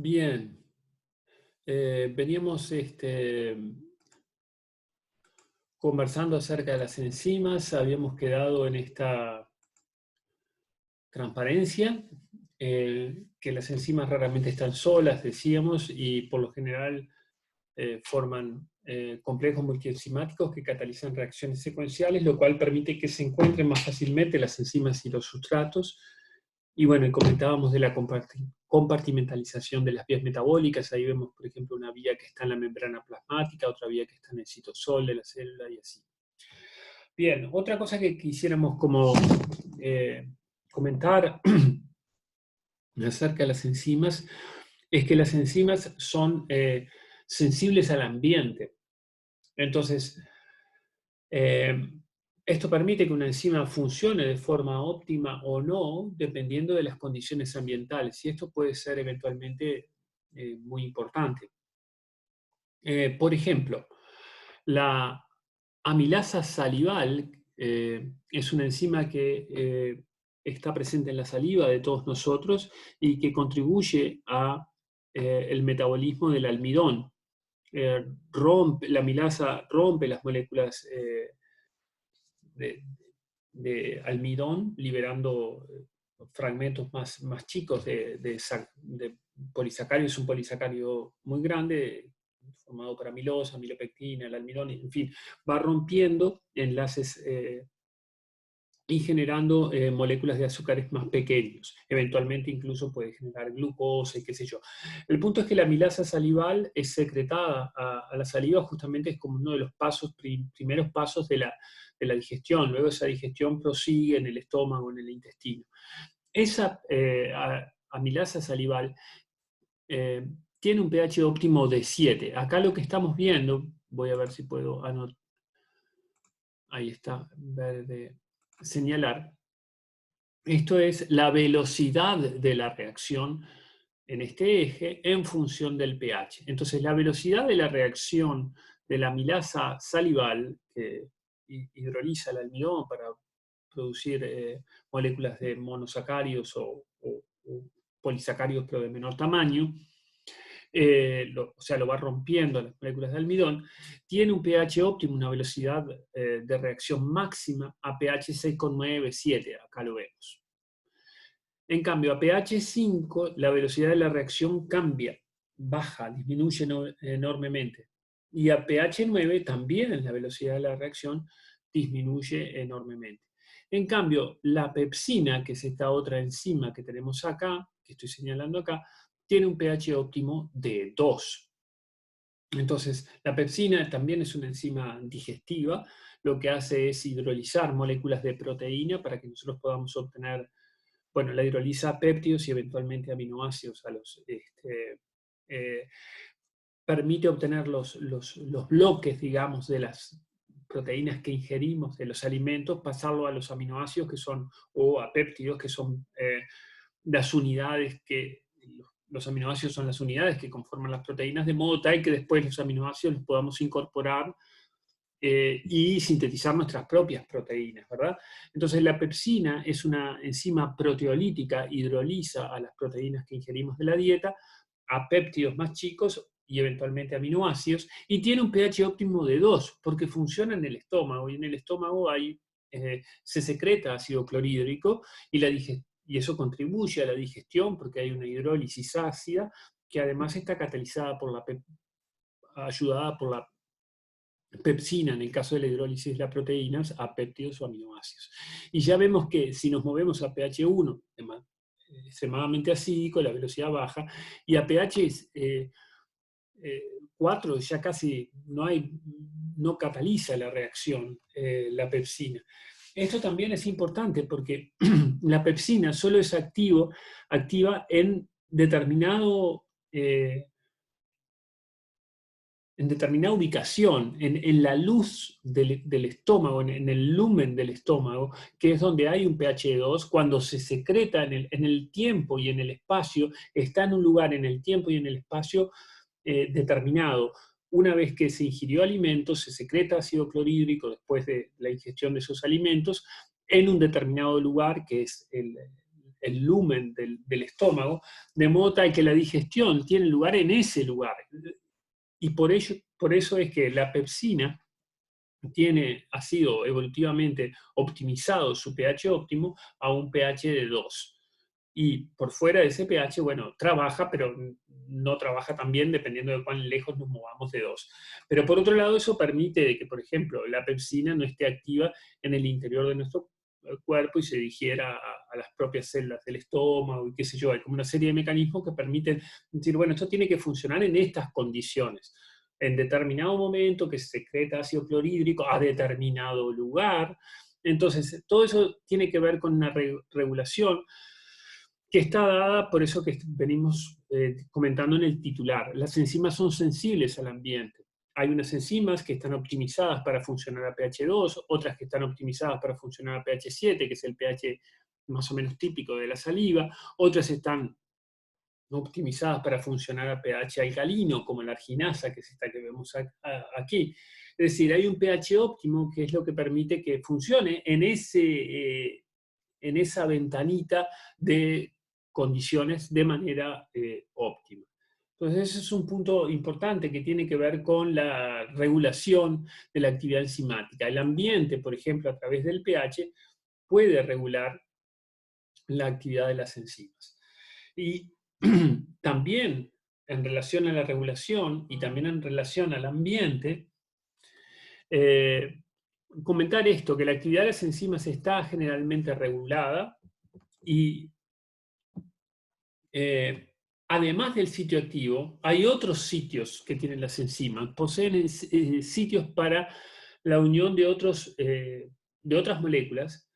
Bien, veníamos conversando acerca de las enzimas, habíamos quedado en esta transparencia, que las enzimas raramente están solas, decíamos, y por lo general forman complejos multienzimáticos que catalizan reacciones secuenciales, lo cual permite que se encuentren más fácilmente las enzimas y los sustratos. Y bueno, y comentábamos de la compartimentalización de las vías metabólicas. Ahí vemos, por ejemplo, una vía que está en la membrana plasmática, otra vía que está en el citosol de la célula y así. Bien, otra cosa que quisiéramos como comentar acerca de las enzimas es que las enzimas son sensibles al ambiente. Entonces, esto permite que una enzima funcione de forma óptima o no, dependiendo de las condiciones ambientales, y esto puede ser eventualmente muy importante. Por ejemplo, la amilasa salival es una enzima que está presente en la saliva de todos nosotros y que contribuye a el metabolismo del almidón. La amilasa rompe las moléculas de, de almidón, liberando fragmentos más chicos de polisacarios. Es un polisacario muy grande, formado por amilosa, amilopectina, el almidón, en fin, va rompiendo enlaces y generando moléculas de azúcares más pequeños. Eventualmente incluso puede generar glucosa y qué sé yo. El punto es que la amilasa salival es secretada a la saliva, justamente es como uno de los primeros pasos de la digestión. Luego esa digestión prosigue en el estómago, en el intestino. Esa amilasa salival tiene un pH óptimo de 7. Acá lo que estamos viendo, voy a ver si puedo anotar, ahí está, verde, señalar. Esto es la velocidad de la reacción en este eje en función del pH. Entonces, la velocidad de la reacción de la amilasa salival, que hidroliza el almidón para producir moléculas de monosacáridos o polisacáridos, pero de menor tamaño, o sea, lo va rompiendo las moléculas de almidón, tiene un pH óptimo, una velocidad de reacción máxima a pH 6,97, acá lo vemos. En cambio, a pH 5, la velocidad de la reacción cambia, baja, disminuye enormemente. Y a pH 9 también la velocidad de la reacción disminuye enormemente. En cambio, la pepsina, que es esta otra enzima que tenemos acá, que estoy señalando acá, tiene un pH óptimo de 2. Entonces, la pepsina también es una enzima digestiva. Lo que hace es hidrolizar moléculas de proteína para que nosotros podamos obtener, bueno, la hidroliza péptidos y eventualmente aminoácidos. Permite obtener los bloques, digamos, de las proteínas que ingerimos de los alimentos, pasarlo a los aminoácidos o a péptidos, que son las unidades los aminoácidos son las unidades que conforman las proteínas, de modo tal que después los aminoácidos los podamos incorporar y sintetizar nuestras propias proteínas, ¿verdad? Entonces la pepsina es una enzima proteolítica, hidroliza a las proteínas que ingerimos de la dieta, a péptidos más chicos y eventualmente aminoácidos, y tiene un pH óptimo de 2, porque funciona en el estómago, y en el estómago se secreta ácido clorhídrico, y eso contribuye a la digestión, porque hay una hidrólisis ácida, que además está catalizada ayudada por la pepsina, en el caso de la hidrólisis de las proteínas, a péptidos o aminoácidos. Y ya vemos que si nos movemos a pH 1, extremadamente acídico, la velocidad baja, y a pH 4 ya casi no cataliza la reacción, la pepsina. Esto también es importante porque la pepsina solo es activa en determinada ubicación, en la luz del estómago, en el lumen del estómago, que es donde hay un pH 2, cuando se secreta en el tiempo y en el espacio, está en un lugar en el tiempo y en el espacio determinado. Una vez que se ingirió alimentos, se secreta ácido clorhídrico después de la ingestión de esos alimentos en un determinado lugar, que es el lumen del estómago, de modo tal que la digestión tiene lugar en ese lugar. Y por eso es que la pepsina ha sido evolutivamente optimizado su pH óptimo a un pH de 2. Y por fuera de ese pH, bueno, trabaja, pero no trabaja tan bien dependiendo de cuán lejos nos movamos de 2. Pero por otro lado, eso permite que, por ejemplo, la pepsina no esté activa en el interior de nuestro cuerpo y se digiera a las propias células del estómago y qué sé yo. Hay como una serie de mecanismos que permiten decir, bueno, esto tiene que funcionar en estas condiciones. En determinado momento que se secreta ácido clorhídrico a determinado lugar. Entonces, todo eso tiene que ver con una regulación que está dada por eso que venimos comentando en el titular. Las enzimas son sensibles al ambiente. Hay unas enzimas que están optimizadas para funcionar a pH 2, otras que están optimizadas para funcionar a pH 7, que es el pH más o menos típico de la saliva, otras están optimizadas para funcionar a pH alcalino, como la arginasa, que es esta que vemos aquí. Es decir, hay un pH óptimo que es lo que permite que funcione en esa ventanita de condiciones de manera óptima. Entonces, ese es un punto importante que tiene que ver con la regulación de la actividad enzimática. El ambiente, por ejemplo, a través del pH, puede regular la actividad de las enzimas. Y también en relación a la regulación y también en relación al ambiente, comentar esto, que la actividad de las enzimas está generalmente regulada y además del sitio activo, hay otros sitios que tienen las enzimas. Poseen sitios para la unión de otras moléculas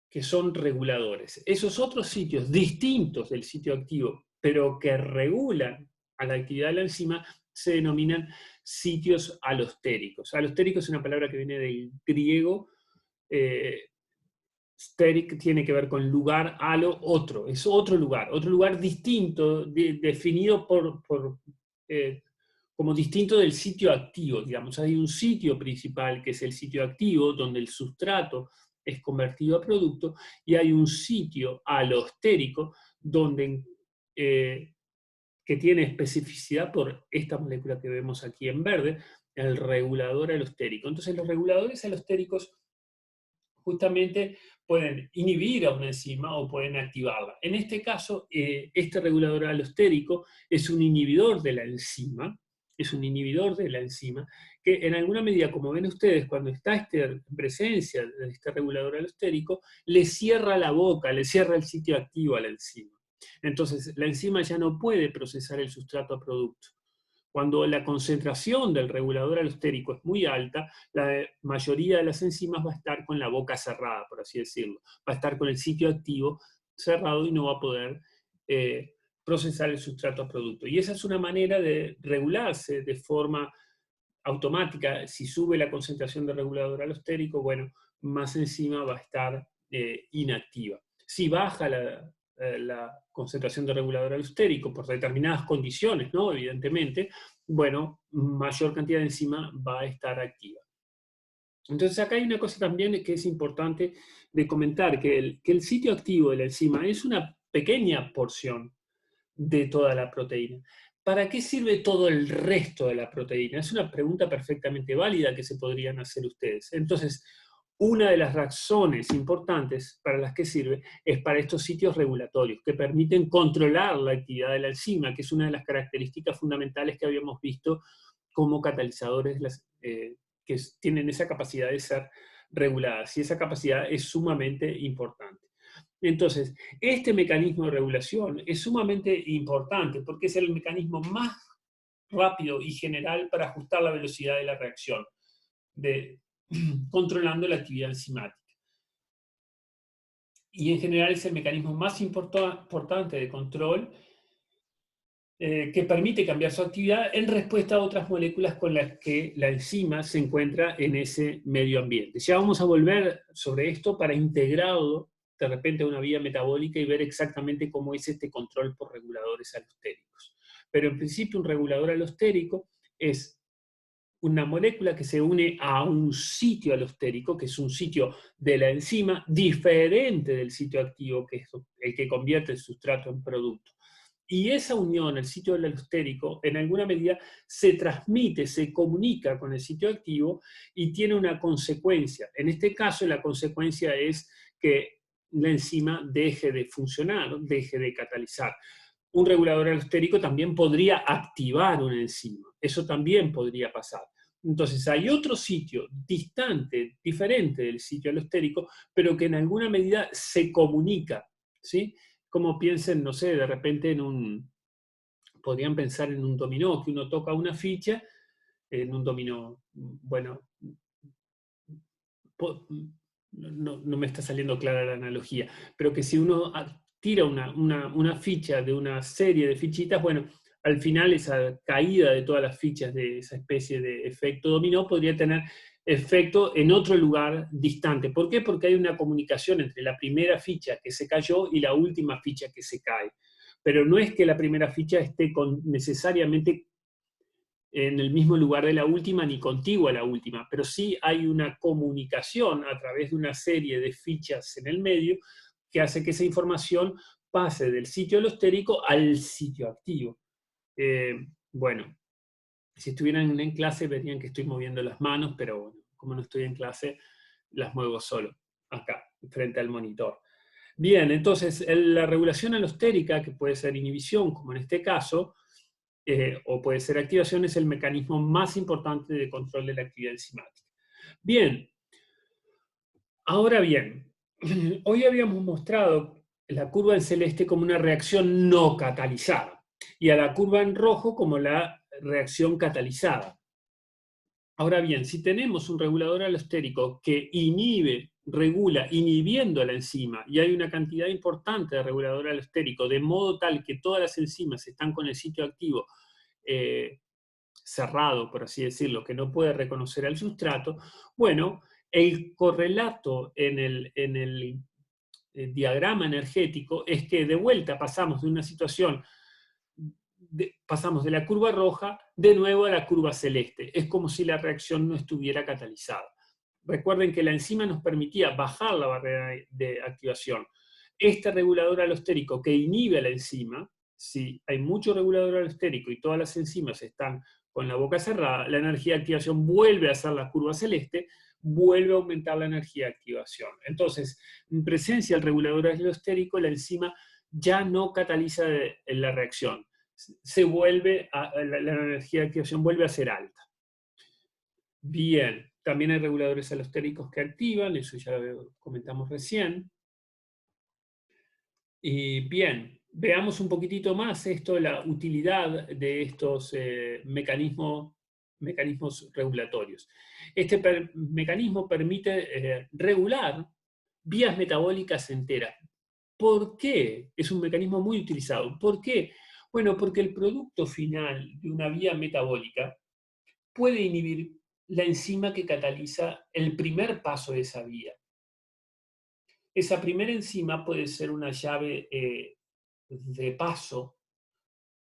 que son reguladores. Esos otros sitios distintos del sitio activo, pero que regulan a la actividad de la enzima, se denominan sitios alostéricos. Alostérico es una palabra que viene del griego. Steric tiene que ver con lugar, alo, otro. Es otro lugar distinto, definido como distinto del sitio activo. Digamos, hay un sitio principal que es el sitio activo, donde el sustrato es convertido a producto, y hay un sitio alostérico donde, que tiene especificidad por esta molécula que vemos aquí en verde, el regulador alostérico. Entonces, los reguladores alostéricos justamente pueden inhibir a una enzima o pueden activarla. En este caso, este regulador alostérico es un inhibidor de la enzima, que en alguna medida, como ven ustedes, cuando está en presencia de este regulador alostérico, le cierra la boca, le cierra el sitio activo a la enzima. Entonces, la enzima ya no puede procesar el sustrato a producto. Cuando la concentración del regulador alostérico es muy alta, la mayoría de las enzimas va a estar con la boca cerrada, por así decirlo. Va a estar con el sitio activo cerrado y no va a poder procesar el sustrato a producto. Y esa es una manera de regularse de forma automática. Si sube la concentración de regulador alostérico, bueno, más enzima va a estar inactiva. Si baja la concentración de regulador alostérico por determinadas condiciones, ¿no? Evidentemente, bueno, mayor cantidad de enzima va a estar activa. Entonces acá hay una cosa también que es importante de comentar, que el sitio activo de la enzima es una pequeña porción de toda la proteína. ¿Para qué sirve todo el resto de la proteína? Es una pregunta perfectamente válida que se podrían hacer ustedes. Entonces, una de las razones importantes para las que sirve es para estos sitios regulatorios, que permiten controlar la actividad de la enzima, que es una de las características fundamentales que habíamos visto como catalizadores que tienen esa capacidad de ser reguladas. Y esa capacidad es sumamente importante. Entonces, este mecanismo de regulación es sumamente importante porque es el mecanismo más rápido y general para ajustar la velocidad de la reacción, controlando la actividad enzimática. Y en general es el mecanismo más importante de control que permite cambiar su actividad en respuesta a otras moléculas con las que la enzima se encuentra en ese medio ambiente. Ya vamos a volver sobre esto para integrarlo de repente a una vía metabólica y ver exactamente cómo es este control por reguladores alostéricos. Pero en principio un regulador alostérico es una molécula que se une a un sitio alostérico, que es un sitio de la enzima diferente del sitio activo, que es el que convierte el sustrato en producto. Y esa unión, el sitio alostérico, en alguna medida se transmite, se comunica con el sitio activo y tiene una consecuencia. En este caso, la consecuencia es que la enzima deje de funcionar, deje de catalizar. Un regulador alostérico también podría activar una enzima. Eso también podría pasar. Entonces, hay otro sitio distante, diferente del sitio alostérico, pero que en alguna medida se comunica, ¿sí? Como piensen, no sé, de repente podrían pensar en un dominó, que uno toca una ficha, en un dominó, bueno, no me está saliendo clara la analogía, pero que si uno tira una ficha de una serie de fichitas, bueno, al final esa caída de todas las fichas de esa especie de efecto dominó podría tener efecto en otro lugar distante. ¿Por qué? Porque hay una comunicación entre la primera ficha que se cayó y la última ficha que se cae. Pero no es que la primera ficha esté necesariamente en el mismo lugar de la última ni contigua a la última, pero sí hay una comunicación a través de una serie de fichas en el medio que hace que esa información pase del sitio alostérico al sitio activo. Bueno, si estuvieran en clase verían que estoy moviendo las manos, pero bueno, como no estoy en clase, las muevo solo, acá, frente al monitor. Bien, entonces la regulación alostérica, que puede ser inhibición, como en este caso, o puede ser activación, es el mecanismo más importante de control de la actividad enzimática. Bien, ahora bien, hoy habíamos mostrado la curva en celeste como una reacción no catalizada y a la curva en rojo como la reacción catalizada. Ahora bien, si tenemos un regulador alostérico que regula inhibiendo a la enzima, y hay una cantidad importante de regulador alostérico, de modo tal que todas las enzimas están con el sitio activo cerrado, por así decirlo, que no puede reconocer al sustrato, bueno, el correlato en el diagrama energético es que de vuelta pasamos de una situación, pasamos de la curva roja de nuevo a la curva celeste. Es como si la reacción no estuviera catalizada. Recuerden que la enzima nos permitía bajar la barrera de activación. Este regulador alostérico que inhibe a la enzima, si hay mucho regulador alostérico y todas las enzimas están con la boca cerrada, la energía de activación vuelve a ser la curva celeste, vuelve a aumentar la energía de activación. Entonces, en presencia del regulador alostérico, la enzima ya no cataliza la reacción. La energía de activación vuelve a ser alta. Bien, también hay reguladores alostéricos que activan, eso ya lo comentamos recién. Y bien, veamos un poquitito más la utilidad de estos mecanismos regulatorios. Este mecanismo permite regular vías metabólicas enteras. ¿Por qué? Es un mecanismo muy utilizado. ¿Por qué? Bueno, porque el producto final de una vía metabólica puede inhibir la enzima que cataliza el primer paso de esa vía. Esa primera enzima puede ser una llave de paso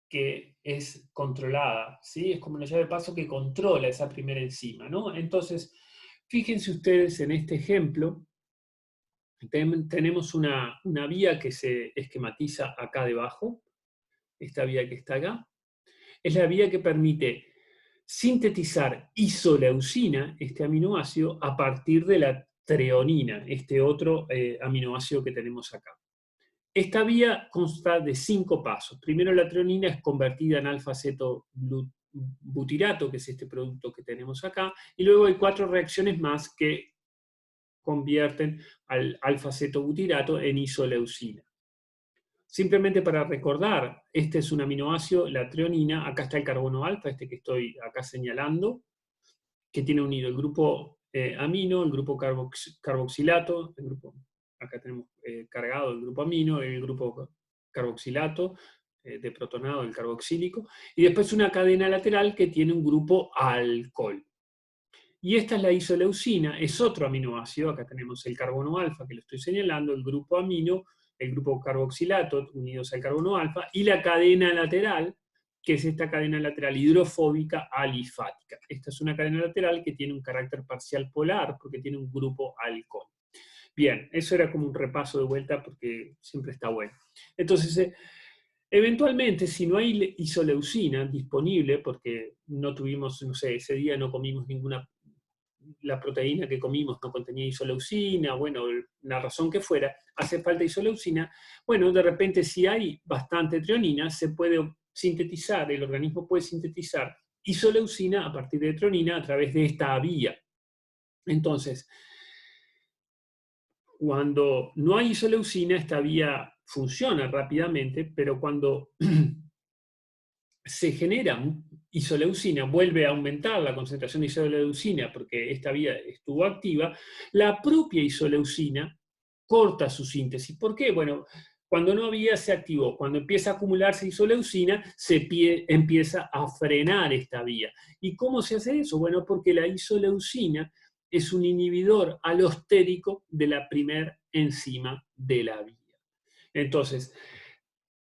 que es controlada, ¿sí? Es como una llave de paso que controla esa primera enzima, ¿no? Entonces, fíjense ustedes en este ejemplo, tenemos una vía que se esquematiza acá debajo, esta vía que está acá, es la vía que permite sintetizar isoleucina, este aminoácido, a partir de la treonina, este otro aminoácido que tenemos acá. Esta vía consta de 5 pasos. Primero, la treonina es convertida en alfa-acetobutirato, que es este producto que tenemos acá, y luego hay 4 reacciones más que convierten al alfa-acetobutirato en isoleucina. Simplemente para recordar, este es un aminoácido, la treonina, acá está el carbono alfa, este que estoy acá señalando, que tiene unido el grupo amino, el grupo carboxilato, acá tenemos cargado el grupo amino, el grupo carboxilato, deprotonado el carboxílico, y después una cadena lateral que tiene un grupo alcohol. Y esta es la isoleucina, es otro aminoácido, acá tenemos el carbono alfa que lo estoy señalando, el grupo amino, el grupo carboxilato unidos al carbono alfa, y la cadena lateral, que es esta cadena lateral hidrofóbica alifática. Esta es una cadena lateral que tiene un carácter parcial polar porque tiene un grupo alcohol. Bien, eso era como un repaso de vuelta porque siempre está bueno. Entonces, eventualmente, si no hay isoleucina disponible, porque no tuvimos, no sé, ese día no comimos ninguna, la proteína que comimos no contenía isoleucina, bueno, la razón que fuera, hace falta isoleucina, bueno, de repente si hay bastante treonina, se puede sintetizar, el organismo puede sintetizar isoleucina a partir de treonina a través de esta vía. Entonces, cuando no hay isoleucina, esta vía funciona rápidamente, pero cuando se genera isoleucina, vuelve a aumentar la concentración de isoleucina porque esta vía estuvo activa, la propia isoleucina corta su síntesis. ¿Por qué? Bueno, cuando no había se activó. Cuando empieza a acumularse isoleucina, empieza a frenar esta vía. ¿Y cómo se hace eso? Bueno, porque la isoleucina es un inhibidor alostérico de la primer enzima de la vía. Entonces,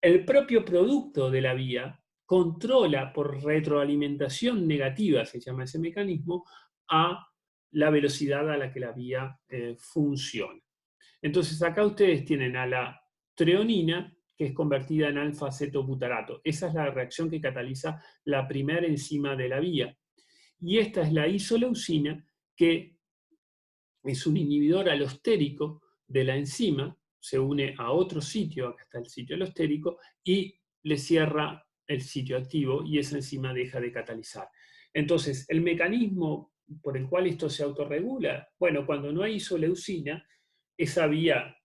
el propio producto de la vía controla por retroalimentación negativa, se llama ese mecanismo, a la velocidad a la que la vía funciona. Entonces acá ustedes tienen a la treonina, que es convertida en alfa-acetobutarato. Esa es la reacción que cataliza la primera enzima de la vía. Y esta es la isoleucina, que es un inhibidor alostérico de la enzima, se une a otro sitio, acá está el sitio alostérico, y le cierra el sitio activo y esa enzima deja de catalizar. Entonces, el mecanismo por el cual esto se autorregula, bueno, cuando no hay isoleucina, esa vía,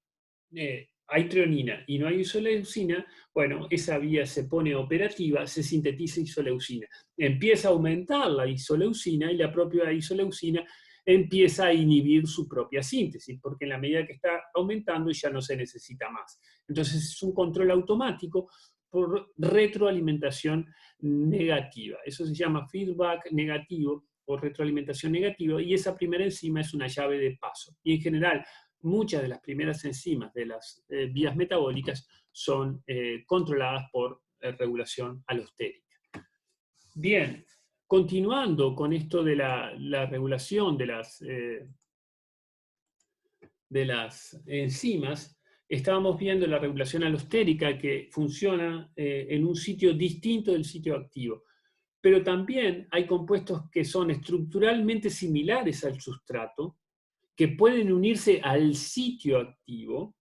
hay treonina y no hay isoleucina, bueno, esa vía se pone operativa, se sintetiza isoleucina. Empieza a aumentar la isoleucina y la propia isoleucina empieza a inhibir su propia síntesis, porque en la medida que está aumentando ya no se necesita más. Entonces es un control automático por retroalimentación negativa. Eso se llama feedback negativo o retroalimentación negativa, y esa primera enzima es una llave de paso. Y en general, muchas de las primeras enzimas de las vías metabólicas son controladas por regulación alostérica. Bien, continuando con esto de la regulación de las enzimas, estábamos viendo la regulación alostérica que funciona en un sitio distinto del sitio activo. Pero también hay compuestos que son estructuralmente similares al sustrato, que pueden unirse al sitio activo,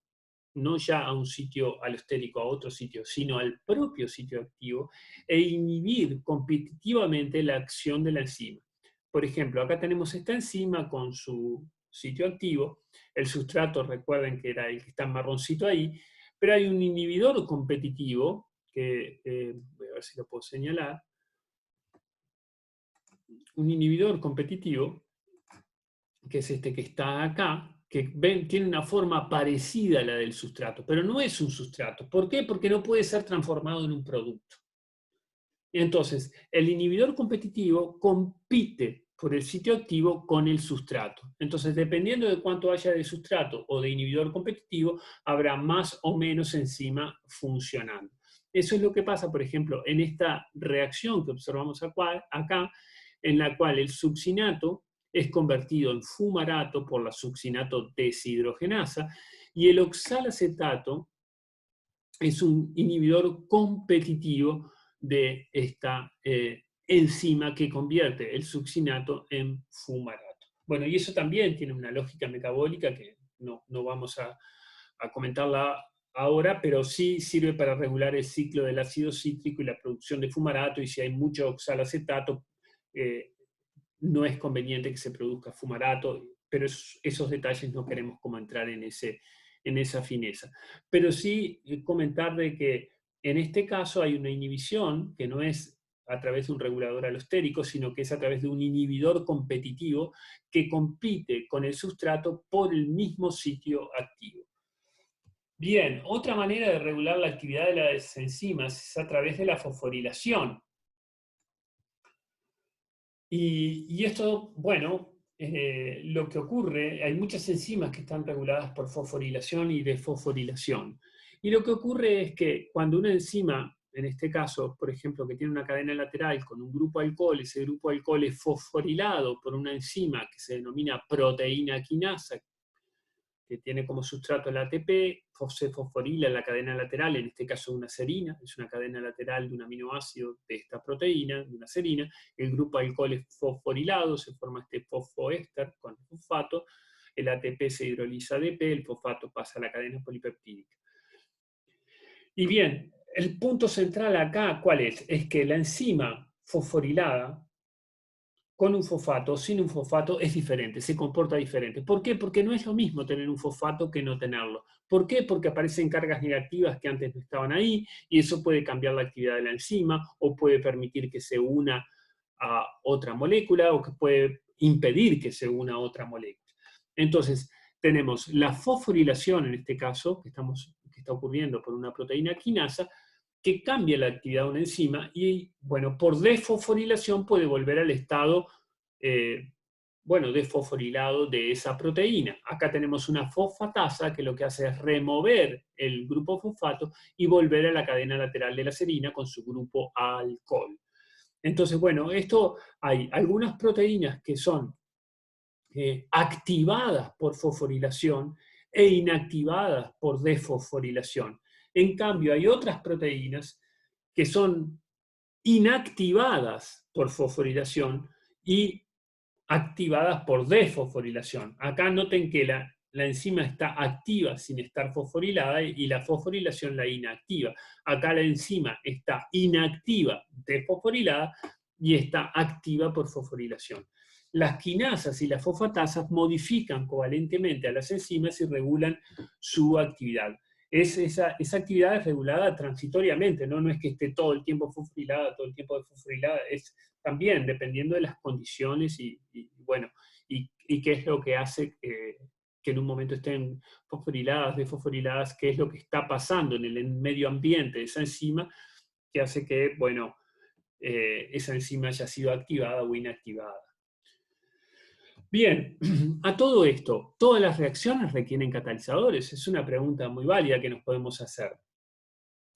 no ya a un sitio alostérico, a otro sitio, sino al propio sitio activo, e inhibir competitivamente la acción de la enzima. Por ejemplo, acá tenemos esta enzima con su sitio activo, el sustrato, recuerden que era el que está en marroncito ahí, pero hay un inhibidor competitivo, que voy a ver si lo puedo señalar, un inhibidor competitivo, que es este que está acá, que tiene una forma parecida a la del sustrato, pero no es un sustrato. ¿Por qué? Porque no puede ser transformado en un producto. Entonces, el inhibidor competitivo compite por el sitio activo con el sustrato. Entonces, dependiendo de cuánto haya de sustrato o de inhibidor competitivo, habrá más o menos enzima funcionando. Eso es lo que pasa, por ejemplo, en esta reacción que observamos acá, en la cual el succinato es convertido en fumarato por la succinato deshidrogenasa, y el oxalacetato es un inhibidor competitivo de esta enzima que convierte el succinato en fumarato. Bueno, y eso también tiene una lógica metabólica que no vamos a comentarla ahora, pero sí sirve para regular el ciclo del ácido cítrico y la producción de fumarato, y si hay mucho oxalacetato, no es conveniente que se produzca fumarato, pero esos detalles no queremos como entrar en esa fineza. Pero sí comentar de que en este caso hay una inhibición que no es a través de un regulador alostérico, sino que es a través de un inhibidor competitivo que compite con el sustrato por el mismo sitio activo. Bien, otra manera de regular la actividad de las enzimas es a través de la fosforilación. Y esto, bueno, lo que ocurre, hay muchas enzimas que están reguladas por fosforilación y desfosforilación. Y lo que ocurre es que cuando una enzima en este caso, por ejemplo, que tiene una cadena lateral con un grupo alcohol, ese grupo alcohol es fosforilado por una enzima que se denomina proteína quinasa, que tiene como sustrato el ATP, se fosforila en la cadena lateral, en este caso una serina, es una cadena lateral de un aminoácido de esta proteína, de una serina, el grupo alcohol es fosforilado, se forma este fosfoéster con el fosfato, el ATP se hidroliza ADP, el fosfato pasa a la cadena polipeptídica. Y bien, el punto central acá, ¿cuál es? Es que la enzima fosforilada con un fosfato o sin un fosfato es diferente, se comporta diferente. ¿Por qué? Porque no es lo mismo tener un fosfato que no tenerlo. ¿Por qué? Porque aparecen cargas negativas que antes no estaban ahí y eso puede cambiar la actividad de la enzima o puede permitir que se una a otra molécula o que puede impedir que se una a otra molécula. Entonces, tenemos la fosforilación en este caso, que está ocurriendo por una proteína quinasa, que cambia la actividad de una enzima y, bueno, por desfosforilación puede volver al estado, desfosforilado de esa proteína. Acá tenemos una fosfatasa que lo que hace es remover el grupo fosfato y volver a la cadena lateral de la serina con su grupo alcohol. Entonces, bueno, esto hay algunas proteínas que son activadas por fosforilación e inactivadas por desfosforilación. En cambio, hay otras proteínas que son inactivadas por fosforilación y activadas por desfosforilación. Acá noten que la enzima está activa sin estar fosforilada y la fosforilación la inactiva. Acá la enzima está inactiva, desfosforilada, y está activa por fosforilación. Las quinasas y las fosfatasas modifican covalentemente a las enzimas y regulan su actividad. Esa actividad es regulada transitoriamente, ¿no? No es que esté todo el tiempo fosforilada, todo el tiempo desfosforilada, es también dependiendo de las condiciones y qué es lo que hace que en un momento estén fosforiladas, desfosforiladas, qué es lo que está pasando en el medio ambiente de esa enzima que hace que, esa enzima haya sido activada o inactivada. Bien, a todo esto, ¿todas las reacciones requieren catalizadores? Es una pregunta muy válida que nos podemos hacer.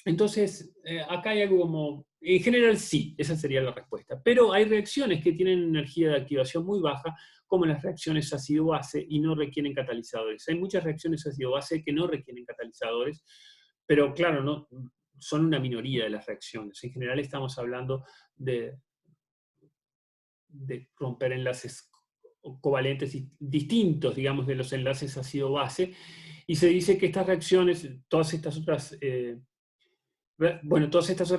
Entonces, acá hay algo como, en general sí, esa sería la respuesta, pero hay reacciones que tienen energía de activación muy baja, como las reacciones ácido-base y no requieren catalizadores. Hay muchas reacciones ácido-base que no requieren catalizadores, pero claro, no, son una minoría de las reacciones. En general estamos hablando de romper enlaces covalentes distintos, digamos, de los enlaces ácido-base, y se dice que estas reacciones, todas estas otras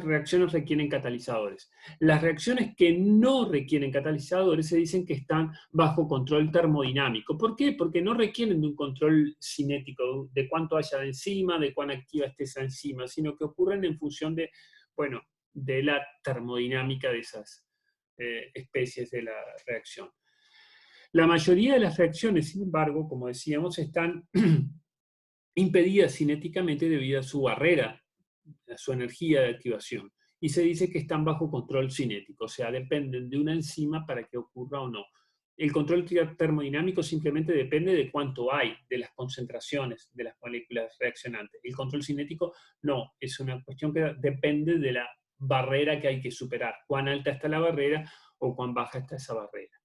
reacciones requieren catalizadores. Las reacciones que no requieren catalizadores se dicen que están bajo control termodinámico. ¿Por qué? Porque no requieren de un control cinético, de cuánto haya de enzima, de cuán activa esté esa enzima, sino que ocurren en función de la termodinámica de esas especies de la reacción. La mayoría de las reacciones, sin embargo, como decíamos, están impedidas cinéticamente debido a su barrera, a su energía de activación. Y se dice que están bajo control cinético, o sea, dependen de una enzima para que ocurra o no. El control termodinámico simplemente depende de cuánto hay, de las concentraciones de las moléculas reaccionantes. El control cinético no, es una cuestión que depende de la barrera que hay que superar, cuán alta está la barrera o cuán baja está esa barrera.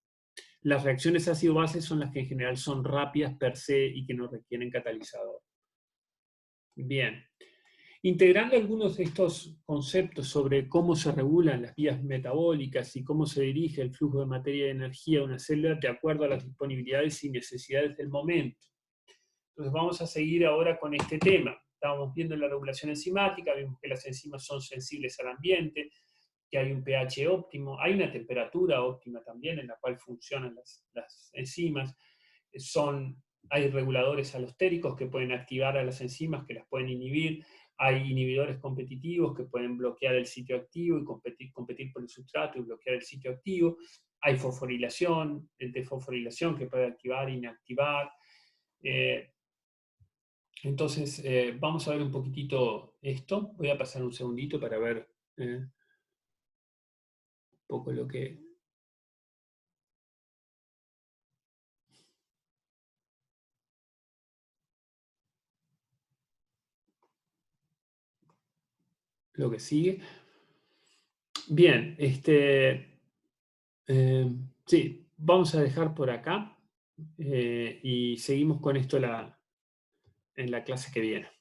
Las reacciones ácido-base son las que en general son rápidas per se y que no requieren catalizador. Bien. Integrando algunos de estos conceptos sobre cómo se regulan las vías metabólicas y cómo se dirige el flujo de materia y energía a una célula de acuerdo a las disponibilidades y necesidades del momento. Entonces vamos a seguir ahora con este tema. Estábamos viendo la regulación enzimática, vimos que las enzimas son sensibles al ambiente, que hay un pH óptimo, hay una temperatura óptima también en la cual funcionan las enzimas, hay reguladores alostéricos que pueden activar a las enzimas, que las pueden inhibir, hay inhibidores competitivos que pueden bloquear el sitio activo y competir por el sustrato y bloquear el sitio activo, hay fosforilación, desfosforilación que puede activar e inactivar. Entonces, vamos a ver un poquitito esto. Voy a pasar un segundito para ver un poco lo que... lo que sigue. Bien, sí, vamos a dejar por acá y seguimos con esto en la clase que viene.